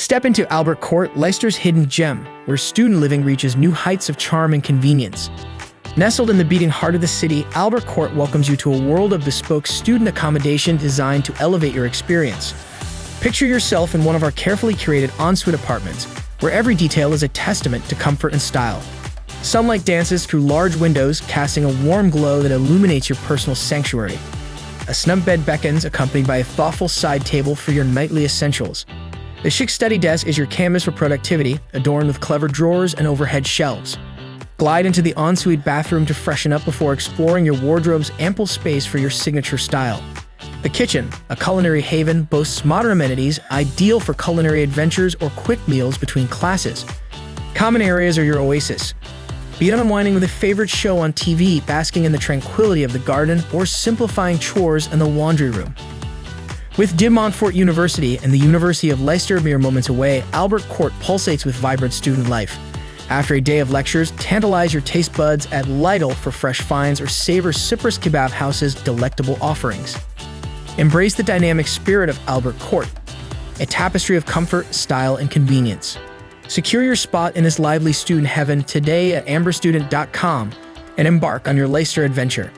Step into Albion Court, Leicester's hidden gem, where student living reaches new heights of charm and convenience. Nestled in the beating heart of the city, Albion Court welcomes you to a world of bespoke student accommodation designed to elevate your experience. Picture yourself in one of our carefully curated ensuite apartments, where every detail is a testament to comfort and style. Sunlight dances through large windows, casting a warm glow that illuminates your personal sanctuary. A snug bed beckons, accompanied by a thoughtful side table for your nightly essentials. The chic study desk is your canvas for productivity, adorned with clever drawers and overhead shelves. Glide into the ensuite bathroom to freshen up before exploring your wardrobe's ample space for your signature style. The kitchen, a culinary haven, boasts modern amenities ideal for culinary adventures or quick meals between classes. Common areas are your oasis. Be it unwinding with a favorite show on TV, basking in the tranquility of the garden, or simplifying chores in the laundry room. With Montfort University and the University of Leicester mere moments away, Albion Court pulsates with vibrant student life. After a day of lectures, tantalize your taste buds at Lidl for fresh finds or savor Cyprus Kebab House's delectable offerings. Embrace the dynamic spirit of Albion Court, a tapestry of comfort, style, and convenience. Secure your spot in this lively student heaven today at amberstudent.com and embark on your Leicester adventure.